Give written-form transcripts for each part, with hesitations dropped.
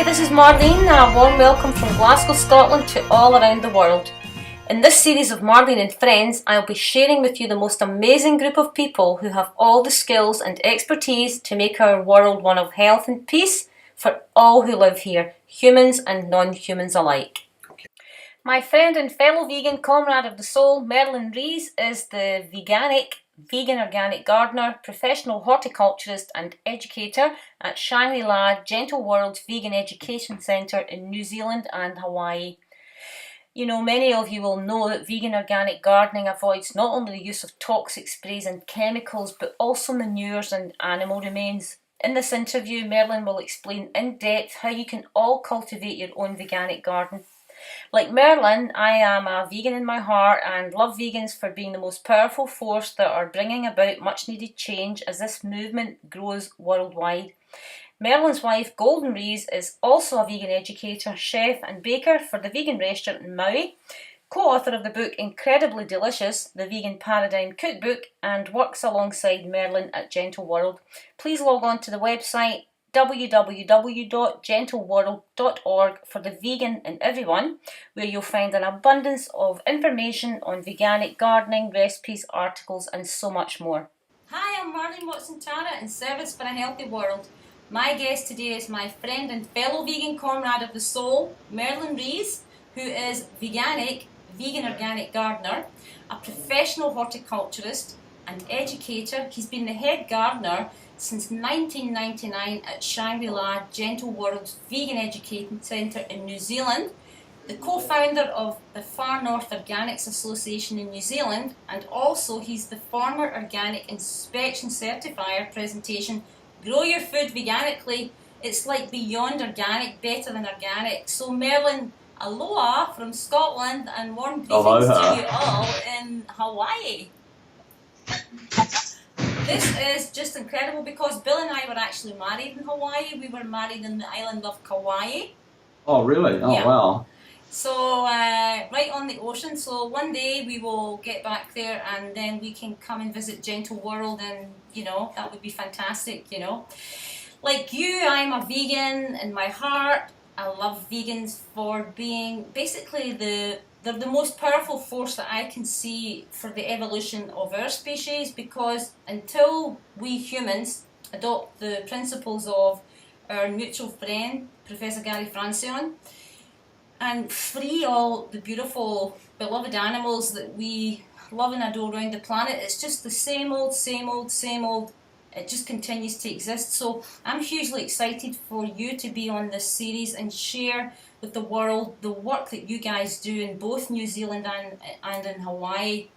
this is Marlene, and a warm welcome from Glasgow, Scotland to all around the world. In this series of Marlene and Friends, I'll be sharing with you the most amazing group of people who have all the skills and expertise to make our world one of health and peace for all who live here, humans and non-humans alike. My friend and fellow vegan comrade of the soul, Merlin Rees, is the Veganic, vegan organic gardener, professional horticulturist and educator at Shangri-La Gentle World Vegan Education Centre in New Zealand and Hawaii. You know, many of you will know that vegan organic gardening avoids not only the use of toxic sprays and chemicals, but also manures and animal remains. In this interview, Merlin will explain in depth how you can all cultivate your own veganic garden. Like Merlin, I am a vegan in my heart and love vegans for being the most powerful force that are bringing about much needed change as this movement grows worldwide. Merlin's wife, Golden Rees, is also a vegan educator, chef and baker for the vegan restaurant in Maui, co-author of the book Incredibly Delicious, the Vegan Paradigm Cookbook, and works alongside Merlin at Gentle World. Please log on to the website www.gentleworld.org for the vegan in everyone, where you'll find an abundance of information on veganic gardening, recipes, articles and so much more. Hi, I'm Marlene Watson-Tara in Service for a Healthy World. My guest today is my friend and fellow vegan comrade of the soul, Merlin Rees, who is Veganic, vegan organic gardener, a professional horticulturist and educator. He's been the head gardener since 1999 at Shangri-La Gentle World Vegan Education Centre in New Zealand, the co-founder of the Far North Organics Association in New Zealand, and also he's the former Organic Inspection Certifier presentation, Grow Your Food Veganically. It's like beyond organic, better than organic. So Merlin, aloha from Scotland and warm greetings to you all in Hawaii. This is just incredible because Bill and I were actually married in Hawaii. We were married in the island of Kauai. Oh, really? Oh, yeah. Wow. So, right on the ocean. So one day we will get back there and then we can come and visit Gentle World and, you know, that would be fantastic, you know. Like you, I'm a vegan in my heart. I love vegans for being basically they're the most powerful force that I can see for the evolution of our species, because until we humans adopt the principles of our mutual friend, Professor Gary Francione, and free all the beautiful, beloved animals that we love and adore around the planet, it's just the same old, same old, same old. It just continues to exist. So I'm hugely excited for you to be on this series and share with the world the work that you guys do in both New Zealand and in Hawaii.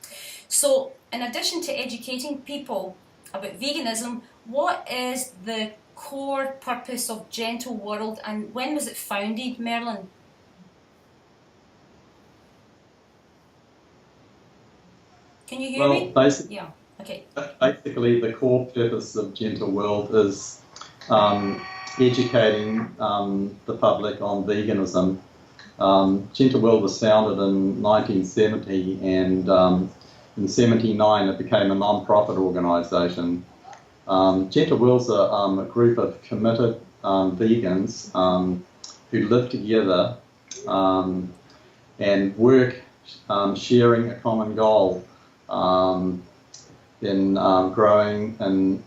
So in addition to educating people about veganism, what is the core purpose of Gentle World and when was it founded, Merlin? Can you hear me? Basically, yeah. Okay. Basically, the core purpose of Gentle World is educating the public on veganism. Gentle World was founded in 1970, and in '79 it became a non-profit organisation. Gentle World's a group of committed vegans who live together and work sharing a common goal. In growing and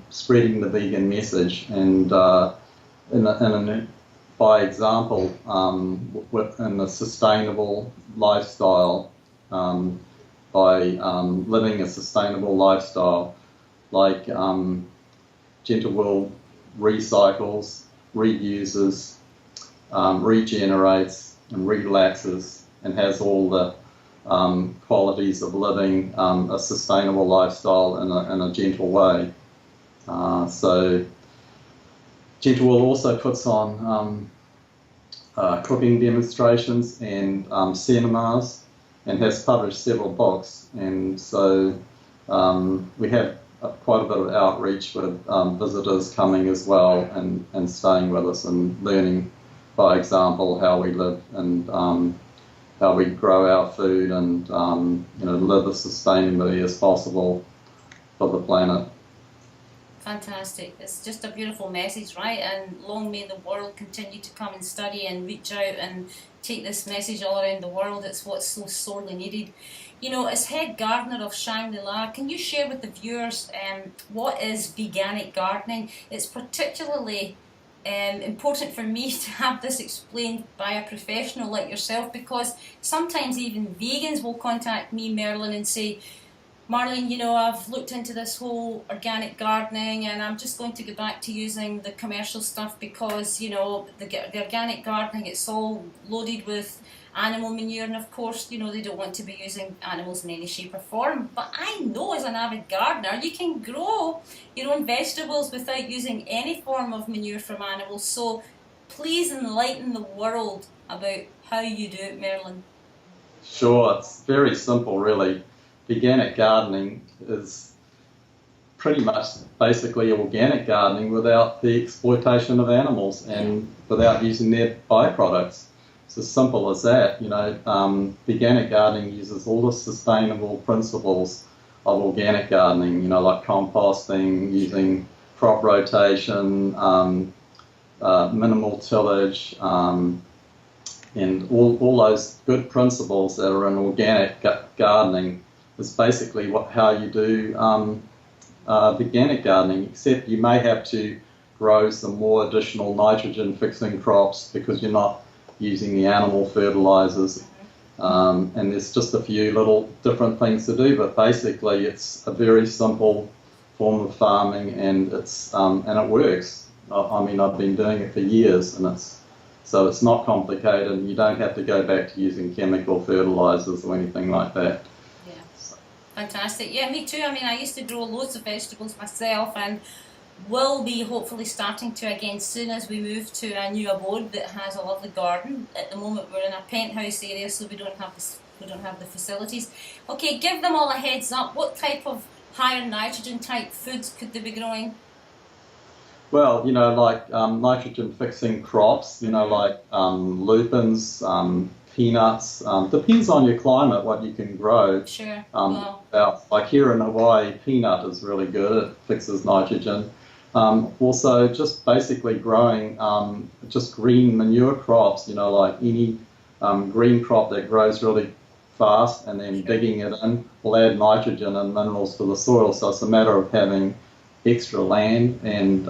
spreading the vegan message, and by example, in a sustainable lifestyle, by living a sustainable lifestyle, like Gentle World recycles, reuses, regenerates, and relaxes, and has all the qualities of living a sustainable lifestyle in a gentle way. So Gentle World also puts on cooking demonstrations and seminars, and has published several books, and so we have quite a bit of outreach with visitors coming as well and staying with us and learning by example how we live and how we grow our food and live as sustainably as possible for the planet. Fantastic. It's just a beautiful message, right? And long may the world continue to come and study and reach out and take this message all around the world. It's what's so sorely needed. You know, as head gardener of Shangri-La, can you share with the viewers what is veganic gardening? It's particularly important for me to have this explained by a professional like yourself, because sometimes even vegans will contact me, Merlin, and say, Marlene, you know, I've looked into this whole organic gardening and I'm just going to go back to using the commercial stuff because, you know, the organic gardening, it's all loaded with animal manure, and of course, you know, they don't want to be using animals in any shape or form. But I know as an avid gardener, you can grow your own vegetables without using any form of manure from animals. So please enlighten the world about how you do it, Merlin. Sure, it's very simple, really. Veganic gardening is pretty much basically organic gardening without the exploitation of animals and without using their byproducts. It's as simple as that. You know, veganic gardening uses all the sustainable principles of organic gardening, you know, like composting, using crop rotation, minimal tillage, and all those good principles that are in organic gardening is basically how you do veganic gardening, except you may have to grow some more additional nitrogen fixing crops because you're not using the animal fertilizers, and there's just a few little different things to do, but basically it's a very simple form of farming, and it works. I mean, I've been doing it for years, and it's not complicated, and you don't have to go back to using chemical fertilizers or anything like that. Yeah, fantastic. Yeah, me too. I mean, I used to grow loads of vegetables myself, and will be hopefully starting to again soon as we move to a new abode that has a lovely garden. At the moment we're in a penthouse area, so we don't have the facilities. Okay, give them all a heads up. What type of higher nitrogen type foods could they be growing? Well, you know, like nitrogen fixing crops, you know, like lupins, peanuts. Depends on your climate what you can grow. Sure. Like here in Hawaii, peanut is really good. It fixes nitrogen. Also, just basically growing just green manure crops, you know, like any green crop that grows really fast, and then digging it in will add nitrogen and minerals to the soil. So it's a matter of having extra land and,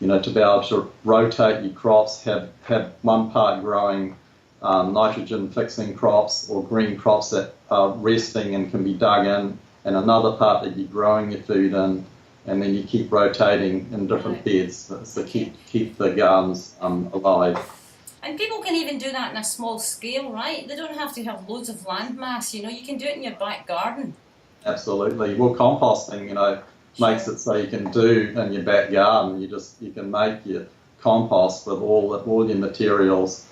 you know, to be able to rotate your crops, have one part growing nitrogen fixing crops or green crops that are resting and can be dug in, and another part that you're growing your food in, and then you keep rotating in different beds to keep the gardens alive. And people can even do that in a small scale, right? They don't have to have loads of land mass, you know, you can do it in your back garden. Absolutely. Well, composting, you know, makes it so you can do in your back garden. You can make your compost with all your materials,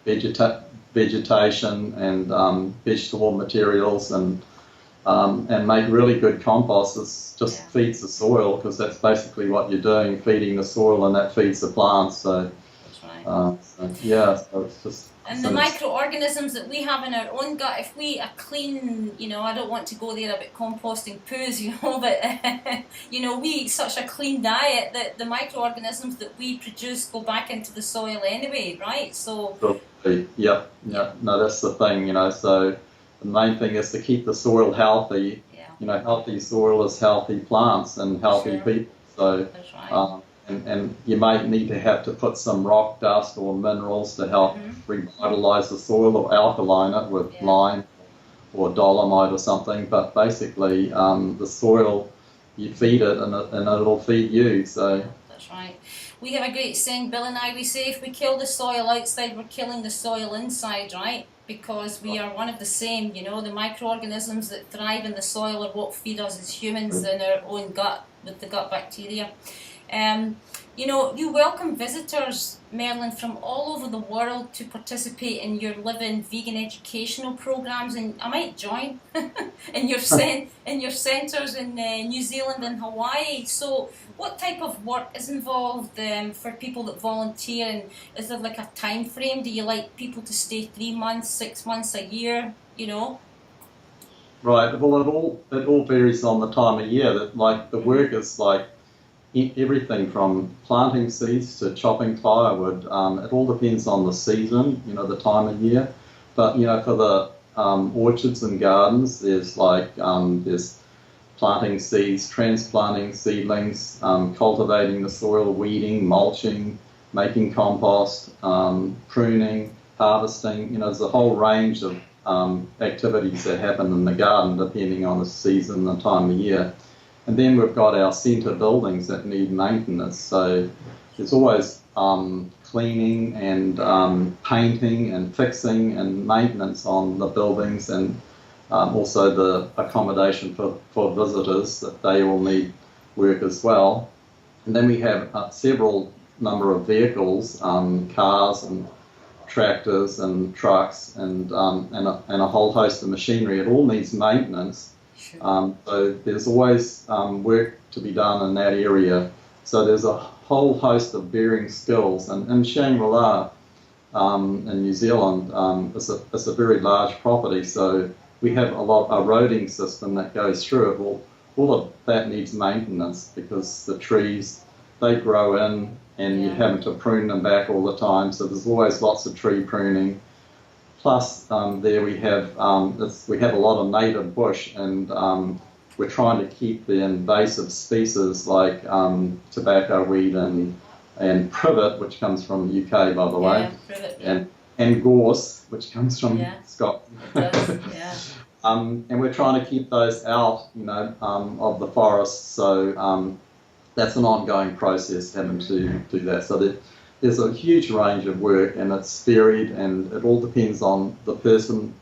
vegetation and vegetable materials, and make really good compost. It just feeds the soil, because that's basically what you're doing, feeding the soil, and that feeds the plants. So, that's right. So it's just. And the microorganisms that we have in our own gut, if we are clean, you know, I don't want to go there about composting poos, you know, but, you know, we eat such a clean diet that the microorganisms that we produce go back into the soil anyway, right? So. Yeah. No, that's the thing, you know, so the main thing is to keep the soil healthy. You know, healthy soil is healthy plants and healthy people. So, that's right. And you might need to have to put some rock dust or minerals to help revitalize the soil, or alkaline it with lime or dolomite or something. But basically, the soil, you feed it and it'll feed you. So that's right. We have a great saying, Bill and I, we say if we kill the soil outside, we're killing the soil inside, right? Because we are one of the same, you know, the microorganisms that thrive in the soil are what feed us as humans in our own gut, with the gut bacteria. You know, you welcome visitors, Merlin, from all over the world to participate in your living vegan educational programs, and I might join in your centres in New Zealand and Hawaii. So, what type of work is involved for people that volunteer, and is there like a time frame? Do you like people to stay 3 months, 6 months, a year? You know. Right. Well, it all varies on the time of year. That, like, the work is like everything from planting seeds to chopping firewood. It all depends on the season, the time of year. But, for the orchards and gardens, there's planting seeds, transplanting seedlings, cultivating the soil, weeding, mulching, making compost, pruning, harvesting. There's a whole range of activities that happen in the garden depending on the season and the time of year. And then we've got our centre buildings that need maintenance. So there's always cleaning and painting and fixing and maintenance on the buildings, and also the accommodation for visitors, that they all need work as well. And then we have several number of vehicles, cars and tractors and trucks and a whole host of machinery. It all needs maintenance. So there's always work to be done in that area. So there's a whole host of varying skills. And Shangri-La in New Zealand is a very large property, so we have a roading system that goes through it. Well, all of that needs maintenance because the trees, they grow in and you're having to prune them back all the time. So there's always lots of tree pruning. Plus, there we have a lot of native bush, and we're trying to keep the invasive species like tobacco weed and privet, which comes from the UK, by the way, privet, and gorse, which comes from Scotland. And we're trying to keep those out, of the forest. So that's an ongoing process, having to do that. So there's a huge range of work, and it's varied, and it all depends on the person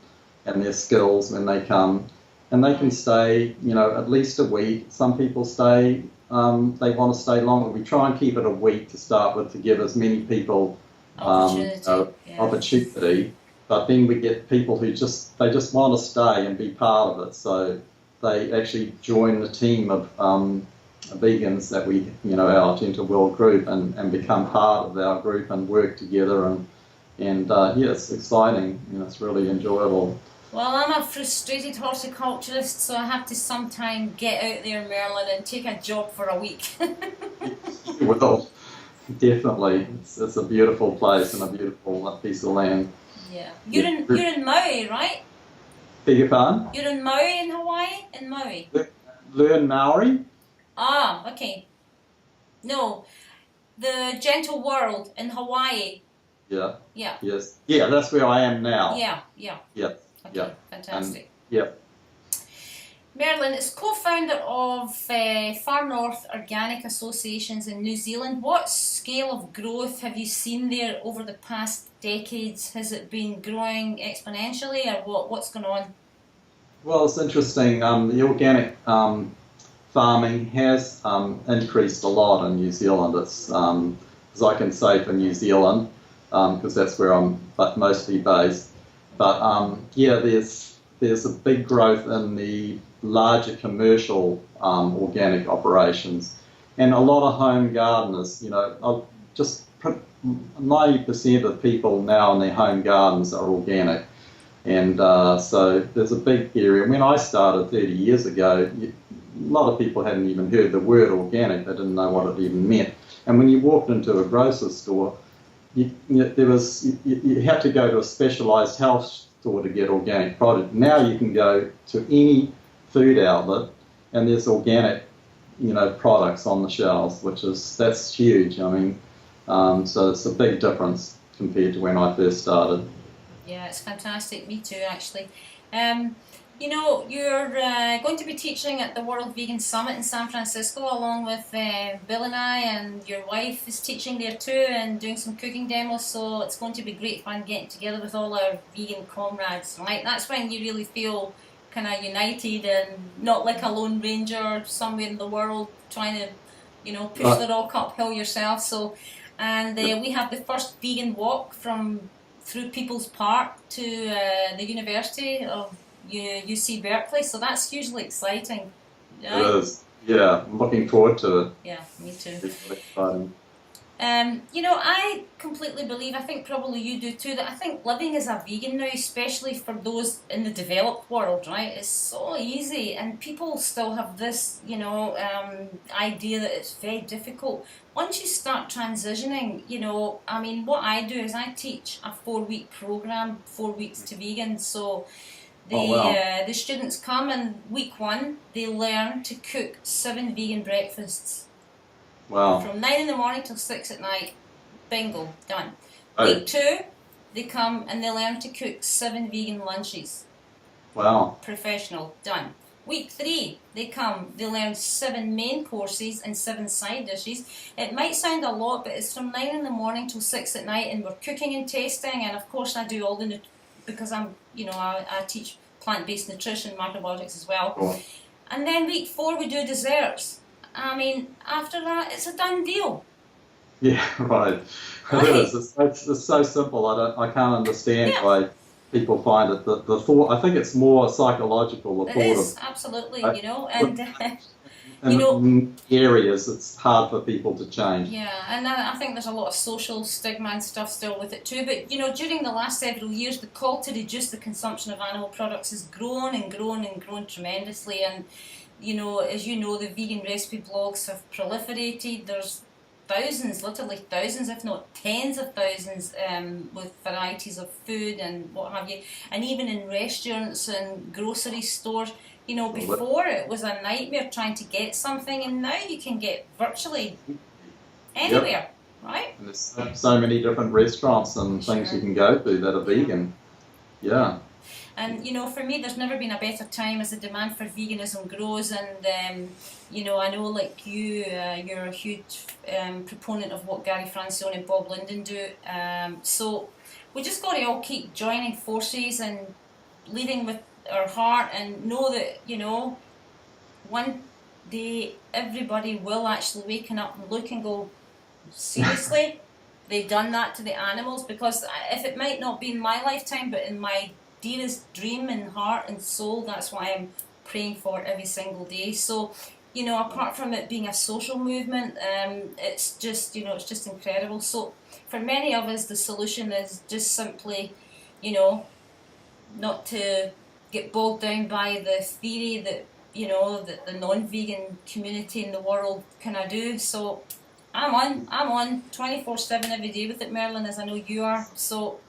and their skills when they come. And they can stay, at least a week. Some people stay, they want to stay longer. We try and keep it a week to start with to give as many people opportunity. But then we get people who just want to stay and be part of it. So they actually join the team of vegans that we, our Gentle World group, and become part of our group and work together. And it's exciting. It's really enjoyable. Well, I'm a frustrated horticulturist, so I have to sometime get out there, Merlin, and take a job for a week. Well, definitely. It's a beautiful place and a beautiful piece of land. Yeah. You're in Maui, right? Beg your pardon? You're in Maui in Hawaii? In Maui. Learn Maori? Ah, okay. No, the Gentle World in Hawaii. Yeah. Yeah. Yes. Yeah, that's where I am now. Yeah. Yeah. Okay, yeah. Fantastic. Merlin is co-founder of Far North Organic Associations in New Zealand. What scale of growth have you seen there over the past decades? Has it been growing exponentially, or what's going on? Well, it's interesting. The organic farming has increased a lot in New Zealand. It's, as I can say, for New Zealand, because that's where I'm mostly based. But there's a big growth in the larger commercial organic operations, and a lot of home gardeners. Just 90% of people now in their home gardens are organic, and so there's a big area. When I started 30 years ago, a lot of people hadn't even heard the word organic. They didn't know what it even meant. And when you walked into a grocer's store, you had to go to a specialised health store to get organic product. Now you can go to any food outlet and there's organic, products on the shelves, that's huge. I mean, so it's a big difference compared to when I first started. Yeah, it's fantastic. Me too, actually. You're going to be teaching at the World Vegan Summit in San Francisco along with Bill and I, and your wife is teaching there too and doing some cooking demos, so it's going to be great fun getting together with all our vegan comrades, right? That's when you really feel kind of united and not like a lone ranger somewhere in the world trying to, push the rock uphill yourself. So, and we have the first vegan walk through People's Park to the University of UC Berkeley, so that's hugely exciting. Right? It is. Yeah, I'm looking forward to it. Yeah, me too. It's really exciting. I completely believe, I think probably you do too, that I think living as a vegan now, especially for those in the developed world, right, is so easy, and people still have this, idea that it's very difficult. Once you start transitioning, I mean, what I do is I teach a 4-week program, 4 weeks to vegan, so Oh, wow. the students come and week 1, they learn to cook 7 vegan breakfasts. Wow. From 9 in the morning till 6 at night. Bingo, done. Oh, Week 2, they come and they learn to cook 7 vegan lunches. wow. Professional, done. Week 3, they come, they learn 7 main courses and 7 side dishes. It might sound a lot, but it's from 9 in the morning till 6 at night, and we're cooking and tasting, and of course I do all the, because I teach plant-based nutrition, macrobiotics as well. Cool. And then week 4, we do desserts. I mean, after that, it's a done deal. Yeah, right. It is. It's so simple. I can't understand Yeah. why people find it. The thought. I think it's more psychological. The It thought is, of absolutely, in, you know, in areas it's hard for people to change. yeah, and I think there's a lot of social stigma and stuff still with it too. But, during the last several years, the call to reduce the consumption of animal products has grown and grown and grown tremendously. And, as you know, the vegan recipe blogs have proliferated. There's thousands, literally thousands, if not tens of thousands, with varieties of food and what have you. And even in restaurants and grocery stores, before it was a nightmare trying to get something, and now you can get virtually anywhere, Yep. right? And there's so many different restaurants and things Sure. you can go to that are vegan. Yeah. And for me, there's never been a better time as the demand for veganism grows. And I know, like you're a huge proponent of what Gary Francione and Bob Linden do. So we just got to all keep joining forces and leading with our heart, and know that one day everybody will actually waken up and look and go, seriously, they've done that to the animals. Because if it might not be in my lifetime, but in my dearest dream and heart and soul, that's what I'm praying for every single day. So, apart from it being a social movement, it's just, it's just incredible. So, for many of us, the solution is just simply, not to get bogged down by the theory that, that the non-vegan community in the world kind of do. So, I'm on 24/7 every day with it, Merlin, as I know you are. So,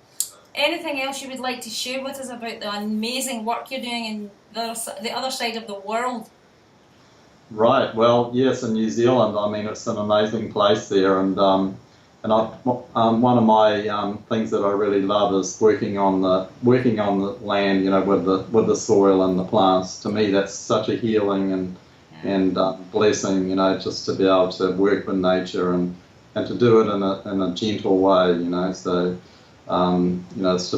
anything else you would like to share with us about the amazing work you're doing in the other side of the world? Right. Well, yes, in New Zealand, I mean, it's an amazing place there, and one of my things that I really love is working on the land, with the soil and the plants. To me, that's such a healing and blessing, just to be able to work with nature and to do it in a gentle way, So. It's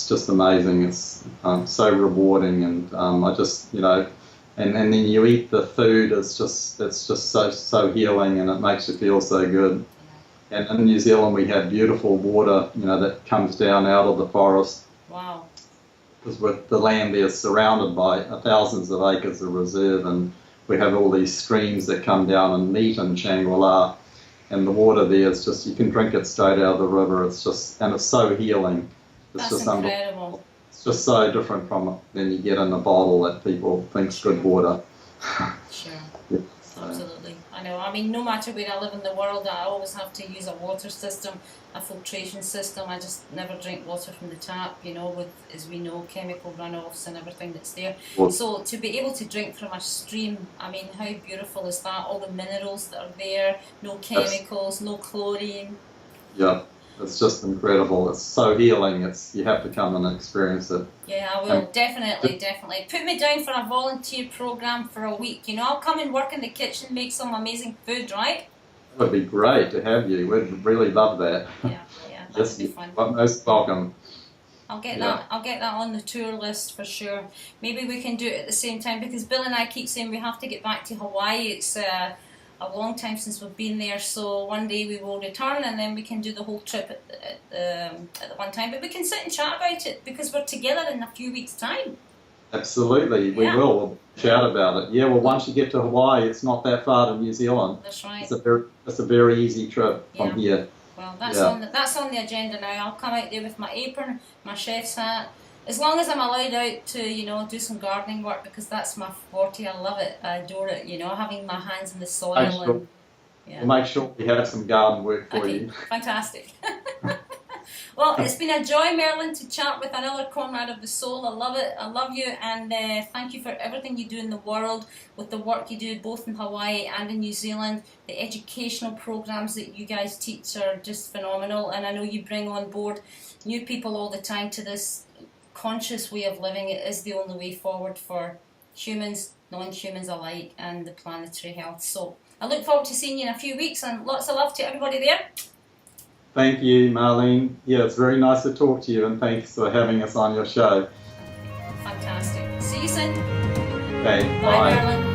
just amazing. It's so rewarding, and I just and then you eat the food. It's just so healing, and it makes you feel so good. And in New Zealand, we have beautiful water, that comes down out of the forest. Wow. Because with the land there is surrounded by thousands of acres of reserve, and we have all these streams that come down and meet in Shangri-La. And the water there is just, you can drink it straight out of the river. It's so healing. It's That's incredible. It's just so different from than you get in a bottle that people think's good water. Sure. Yeah, Absolutely. I know. I mean, no matter where I live in the world, I always have to use a water system, a filtration system. I just never drink water from the tap, with, as we know, chemical runoffs and everything that's there. Well, So to be able to drink from a stream, I mean, how beautiful is that? All the minerals that are there, no chemicals, no chlorine. yeah, it's just incredible. It's so healing. You have to come and experience it. Yeah, I will. Definitely. Put me down for a volunteer program for a week. I'll come and work in the kitchen, make some amazing food, right? It would be great to have you. We'd really love that. Yeah, that would be fun. You're most welcome. I'll get that on the tour list for sure. Maybe we can do it at the same time, because Bill and I keep saying we have to get back to Hawaii. It's a long time since we've been there, so one day we will return, and then we can do the whole trip at the one time. But we can sit and chat about it, because we're together in a few weeks' time. Absolutely, we Yeah. will. We'll shout about it. Yeah, well, once you get to Hawaii, it's not that far to New Zealand. That's right. It's a very easy trip Yeah. from here. Well, Yeah. that's on the agenda now. I'll come out there with my apron, my chef's hat, as long as I'm allowed out to, you know, do some gardening work, because that's my forte. I love it. I adore it. You know, having my hands in the soil Make sure, and yeah. we'll make sure we have some garden work for Okay, you. fantastic. Well, it's been a joy, Merlin, to chat with another comrade of the soul. I love it. I love you, and thank you for everything you do in the world, with the work you do both in Hawaii and in New Zealand. The educational programs that you guys teach are just phenomenal, and I know you bring on board new people all the time to this conscious way of living. It is the only way forward for humans, non-humans alike, and the planetary health. So I look forward to seeing you in a few weeks, and lots of love to everybody there. Thank you, Marlene. Yeah, it's very nice to talk to you, and thanks for having us on your show. Fantastic. See you soon. Okay, Bye, bye. Merlin.